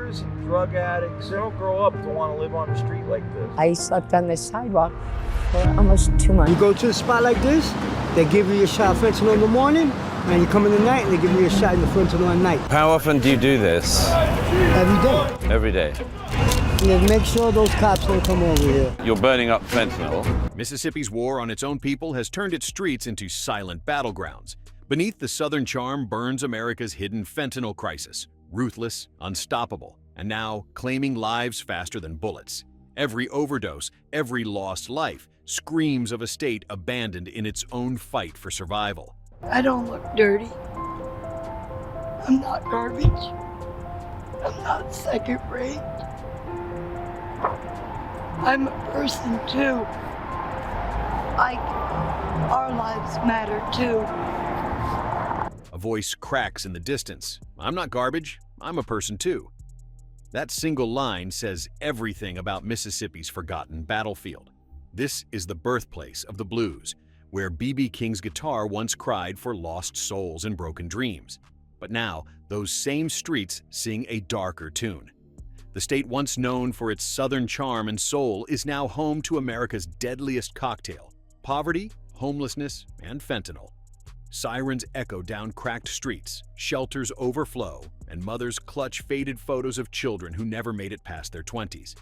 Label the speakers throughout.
Speaker 1: dealers and drug addicts, they don't grow up to want to live on the street like this.
Speaker 2: I slept on the sidewalk for almost 2 months.
Speaker 3: You go to a spot like this, they give you a shot of fentanyl in the morning, and you come in the night and they give you a shot of the fentanyl at night.
Speaker 4: How often do you do this?
Speaker 3: Every day.
Speaker 4: Every day.
Speaker 3: Yeah, make sure those cops don't come over here.
Speaker 4: You're burning up fentanyl.
Speaker 5: Mississippi's war on its own people has turned its streets into silent battlegrounds. Beneath the southern charm burns America's hidden fentanyl crisis, ruthless, unstoppable, and now claiming lives faster than bullets. Every overdose, every lost life, screams of a state abandoned in its own fight for survival.
Speaker 6: I don't look dirty. I'm not garbage. I'm not second rate. I'm a person too. Our lives matter too.
Speaker 5: A voice cracks in the distance. I'm not garbage, I'm a person too. That single line says everything about Mississippi's forgotten battlefield. This is the birthplace of the blues, where B.B. King's guitar once cried for lost souls and broken dreams. But now, those same streets sing a darker tune. The state once known for its southern charm and soul is now home to America's deadliest cocktail: poverty, homelessness, and fentanyl. Sirens echo down cracked streets, shelters overflow, and mothers clutch faded photos of children who never made it past their 20s.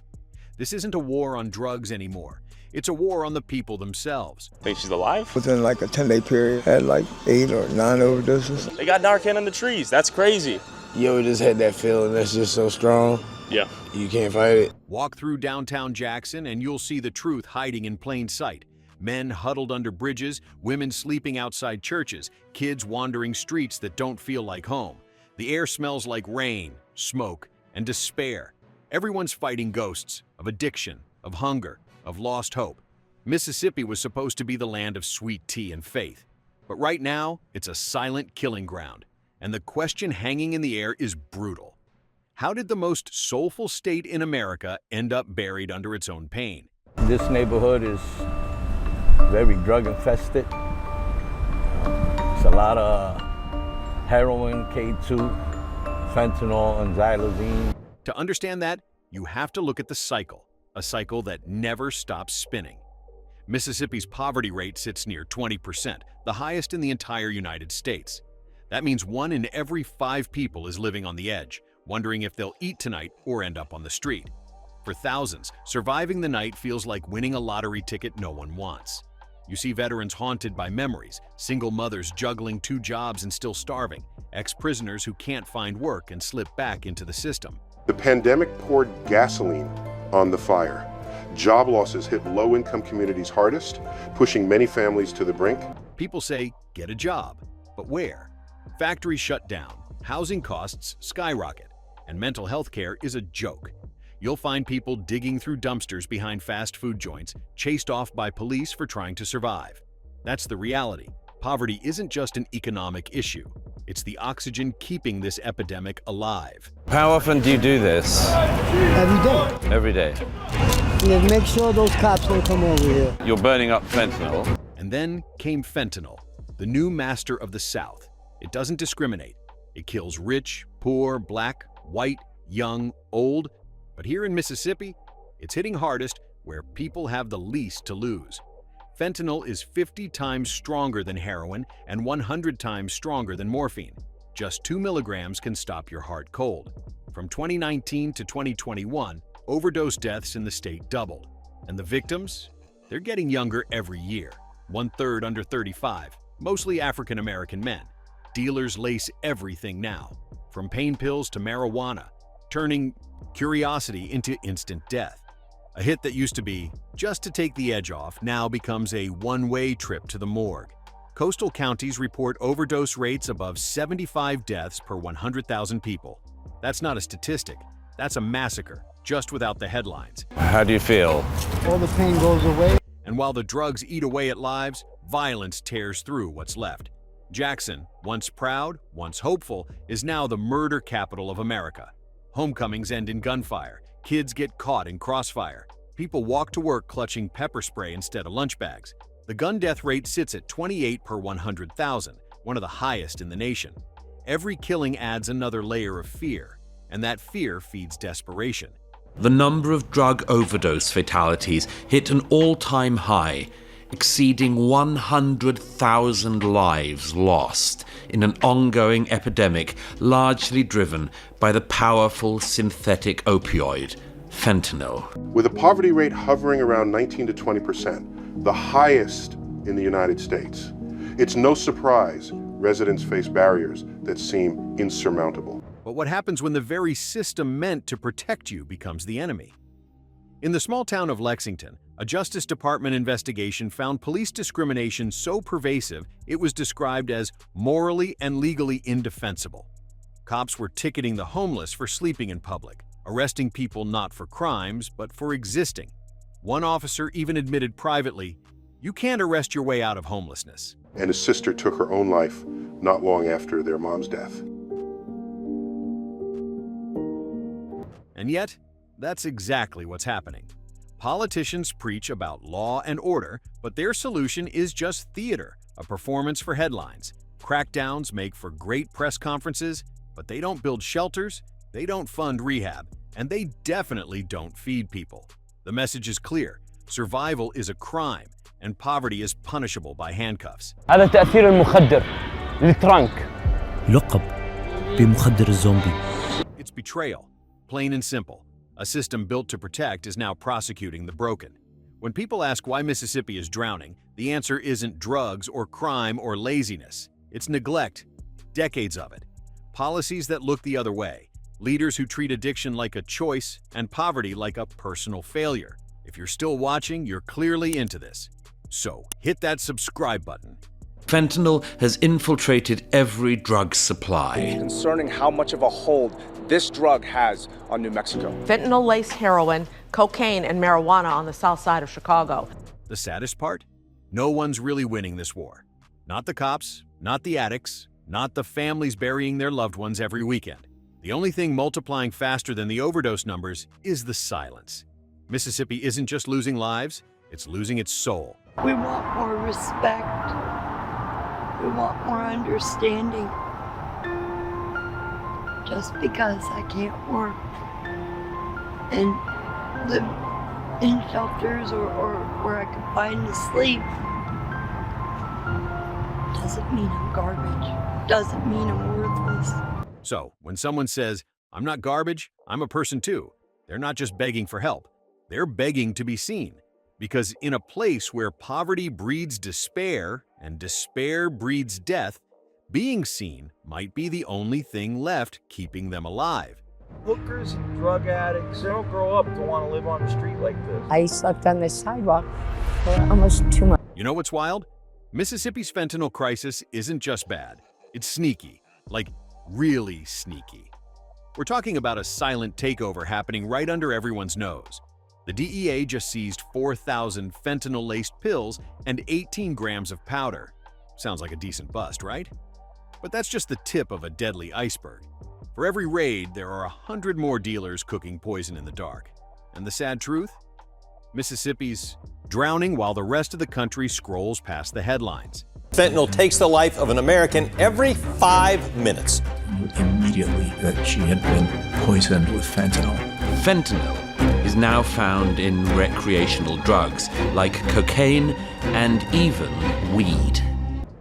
Speaker 5: This isn't a war on drugs anymore. It's a war on the people themselves.
Speaker 7: Think she's alive?
Speaker 8: Within like a 10-day period, had like 8 or 9 overdoses.
Speaker 7: They got Narcan in the trees. That's crazy.
Speaker 8: You ever just had that feeling that's just so strong?
Speaker 7: Yeah.
Speaker 8: You can't fight it.
Speaker 5: Walk through downtown Jackson and you'll see the truth hiding in plain sight. Men huddled under bridges, women sleeping outside churches, kids wandering streets that don't feel like home. The air smells like rain, smoke, and despair. Everyone's fighting ghosts of addiction, of hunger, of lost hope. Mississippi was supposed to be the land of sweet tea and faith. But right now, it's a silent killing ground. And the question hanging in the air is brutal. How did the most soulful state in America end up buried under its own pain?
Speaker 9: This neighborhood is very drug infested. It's a lot of heroin, K2, fentanyl, and xylazine.
Speaker 5: To understand that, you have to look at the cycle, a cycle that never stops spinning. Mississippi's poverty rate sits near 20%, the highest in the entire United States. That means 1 in every 5 people is living on the edge, wondering if they'll eat tonight or end up on the street. For thousands, surviving the night feels like winning a lottery ticket no one wants. You see veterans haunted by memories, single mothers juggling 2 jobs and still starving, ex-prisoners who can't find work and slip back into the system.
Speaker 10: The pandemic poured gasoline on the fire. Job losses hit low-income communities hardest, pushing many families to the brink.
Speaker 5: People say, get a job. But where? Factories shut down, housing costs skyrocket, and mental health care is a joke. You'll find people digging through dumpsters behind fast food joints, chased off by police for trying to survive. That's the reality. Poverty isn't just an economic issue. It's the oxygen keeping this epidemic alive.
Speaker 4: How often do you do this?
Speaker 3: Every day.
Speaker 4: Every day.
Speaker 3: Yeah, make sure those cops don't come over here.
Speaker 4: You're burning up fentanyl.
Speaker 5: And then came fentanyl, the new master of the South. It doesn't discriminate. It kills rich, poor, black, white, young, old. But here in Mississippi, it's hitting hardest where people have the least to lose. Fentanyl is 50 times stronger than heroin and 100 times stronger than morphine. Just 2 milligrams can stop your heart cold. From 2019 to 2021, overdose deaths in the state doubled. And the victims? They're getting younger every year. 1/3 under 35, mostly African-American men. Dealers lace everything now, from pain pills to marijuana, turning curiosity into instant death. A hit that used to be just to take the edge off now becomes a one-way trip to the morgue. Coastal counties report overdose rates above 75 deaths per 100,000 people. That's not a statistic. That's a massacre, just without the headlines.
Speaker 4: How do you feel?
Speaker 3: All the pain goes away.
Speaker 5: And while the drugs eat away at lives, violence tears through what's left. Jackson, once proud, once hopeful, is now the murder capital of America. Homecomings end in gunfire. Kids get caught in crossfire. People walk to work clutching pepper spray instead of lunch bags. The gun death rate sits at 28 per 100,000, one of the highest in the nation. Every killing adds another layer of fear. and that fear feeds desperation.
Speaker 11: The number of drug overdose fatalities hit an all-time high, exceeding 100,000 lives lost in an ongoing epidemic largely driven by the powerful synthetic opioid, fentanyl.
Speaker 10: With a poverty rate hovering around 19 to 20%, the highest in the United States, it's no surprise residents face barriers that seem insurmountable.
Speaker 5: But what happens when the very system meant to protect you becomes the enemy? In the small town of Lexington, a Justice Department investigation found police discrimination so pervasive it was described as morally and legally indefensible. Cops were ticketing the homeless for sleeping in public, arresting people not for crimes, but for existing. One officer even admitted privately, "You can't arrest your way out of homelessness."
Speaker 10: And his sister took her own life not long after their mom's death.
Speaker 5: And yet, that's exactly what's happening. Politicians preach about law and order, but their solution is just theater, a performance for headlines. Crackdowns make for great press conferences, but they don't build shelters, they don't fund rehab, and they definitely don't feed people. The message is clear: survival is a crime, and poverty is punishable by handcuffs.
Speaker 12: هذا تأثير المخدر الترانك.
Speaker 13: يلقب بمخدر الزومبي.
Speaker 5: It's betrayal, plain and simple. A system built to protect is now prosecuting the broken. When people ask why Mississippi is drowning, the answer isn't drugs or crime or laziness. It's neglect, decades of it. Policies that look the other way, leaders who treat addiction like a choice and poverty like a personal failure. If you're still watching, you're clearly into this. So hit that subscribe button.
Speaker 11: Fentanyl has infiltrated every drug supply.
Speaker 14: Concerning how much of a hold this drug has on New Mexico.
Speaker 15: Fentanyl-laced heroin, cocaine, and marijuana on the south side of Chicago.
Speaker 5: The saddest part? No one's really winning this war. Not the cops, not the addicts, not the families burying their loved ones every weekend. The only thing multiplying faster than the overdose numbers is the silence. Mississippi isn't just losing lives, it's losing its soul.
Speaker 6: We want more respect. We want more understanding. Just because I can't work and live in shelters or where I can find to sleep doesn't mean I'm garbage. Doesn't mean I'm worthless.
Speaker 5: So, when someone says, "I'm not garbage, I'm a person too," they're not just begging for help. They're begging to be seen. Because in a place where poverty breeds despair and despair breeds death, being seen might be the only thing left keeping them alive.
Speaker 1: Hookers and drug addicts, they don't grow up to want to live on the street like this.
Speaker 2: I slept on the sidewalk for almost 2 months.
Speaker 5: You know what's wild? Mississippi's fentanyl crisis isn't just bad. It's sneaky, like really sneaky. We're talking about a silent takeover happening right under everyone's nose. The DEA just seized 4,000 fentanyl-laced pills and 18 grams of powder. Sounds like a decent bust, right? But that's just the tip of a deadly iceberg. For every raid, there are 100 more dealers cooking poison in the dark. And the sad truth? Mississippi's drowning while the rest of the country scrolls past the headlines.
Speaker 16: Fentanyl takes the life of an American every 5 minutes.
Speaker 13: Immediately that she had been poisoned with fentanyl.
Speaker 11: Fentanyl is now found in recreational drugs like cocaine and even weed.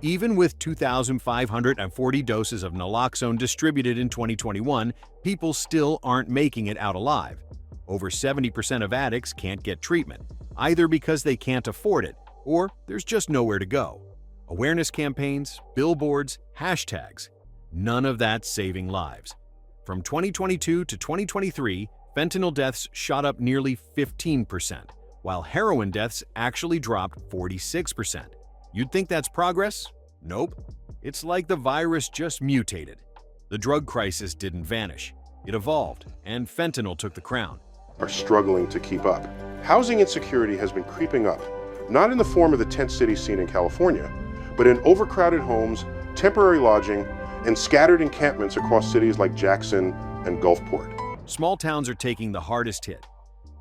Speaker 5: Even with 2,540 doses of naloxone distributed in 2021, people still aren't making it out alive. Over 70% of addicts can't get treatment, either because they can't afford it or there's just nowhere to go. Awareness campaigns, billboards, hashtags, none of that saving lives. From 2022 to 2023, fentanyl deaths shot up nearly 15%, while heroin deaths actually dropped 46%. You'd think that's progress? Nope. It's like the virus just mutated. The drug crisis didn't vanish. It evolved, and fentanyl took the crown.
Speaker 10: Are struggling to keep up. Housing insecurity has been creeping up, not in the form of the tent city scene in California, but in overcrowded homes, temporary lodging, and scattered encampments across cities like Jackson and Gulfport.
Speaker 5: Small towns are taking the hardest hit.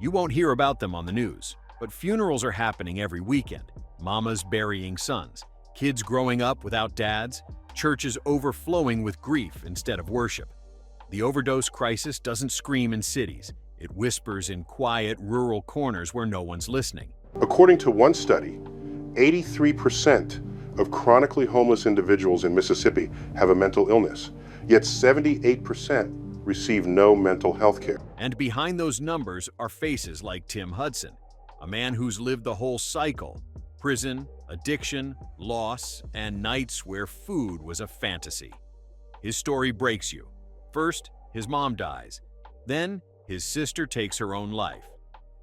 Speaker 5: You won't hear about them on the news, but funerals are happening every weekend. Mamas burying sons, kids growing up without dads, churches overflowing with grief instead of worship. The overdose crisis doesn't scream in cities. It whispers in quiet, rural corners where no one's listening.
Speaker 10: According to one study, 83% of chronically homeless individuals in Mississippi have a mental illness, yet 78% receive no mental health care.
Speaker 5: And behind those numbers are faces like Tim Hudson, a man who's lived the whole cycle: prison, addiction, loss, and nights where food was a fantasy. His story breaks you. First, his mom dies. Then, his sister takes her own life.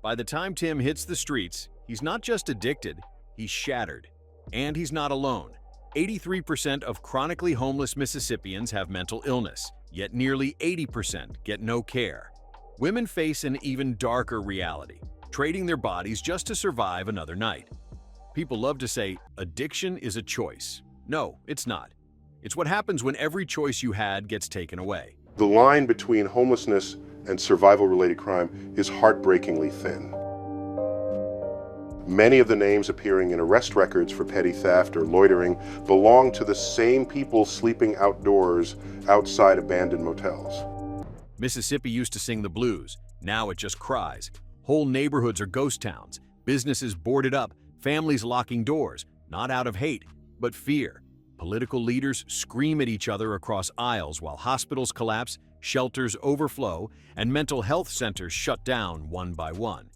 Speaker 5: By the time Tim hits the streets, he's not just addicted, he's shattered. And he's not alone. 83% of chronically homeless Mississippians have mental illness, yet nearly 80% get no care. Women face an even darker reality, trading their bodies just to survive another night. People love to say, addiction is a choice. No, it's not. It's what happens when every choice you had gets taken away.
Speaker 10: The line between homelessness and survival-related crime is heartbreakingly thin. Many of the names appearing in arrest records for petty theft or loitering belong to the same people sleeping outdoors outside abandoned motels.
Speaker 5: Mississippi used to sing the blues. Now it just cries. Whole neighborhoods are ghost towns, businesses boarded up, families locking doors, not out of hate, but fear. Political leaders scream at each other across aisles while hospitals collapse, shelters overflow, and mental health centers shut down one by one.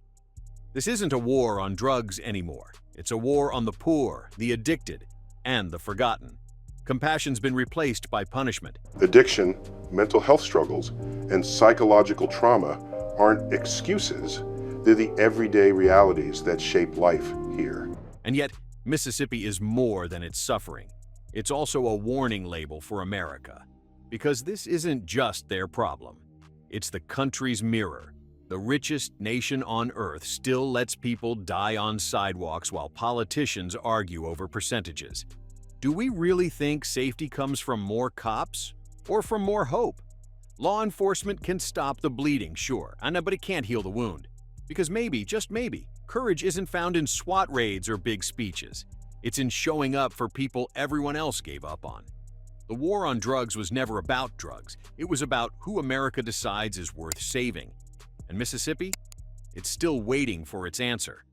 Speaker 5: This isn't a war on drugs anymore. It's a war on the poor, the addicted, and the forgotten. Compassion's been replaced by punishment.
Speaker 10: Addiction, mental health struggles, and psychological trauma aren't excuses. They're the everyday realities that shape life here.
Speaker 5: And yet, Mississippi is more than its suffering. It's also a warning label for America. Because this isn't just their problem. It's the country's mirror. The richest nation on earth still lets people die on sidewalks while politicians argue over percentages. Do we really think safety comes from more cops or from more hope? Law enforcement can stop the bleeding, sure, but it can't heal the wound. Because maybe, just maybe, courage isn't found in SWAT raids or big speeches. It's in showing up for people everyone else gave up on. The war on drugs was never about drugs. It was about who America decides is worth saving. And Mississippi? It's still waiting for its answer.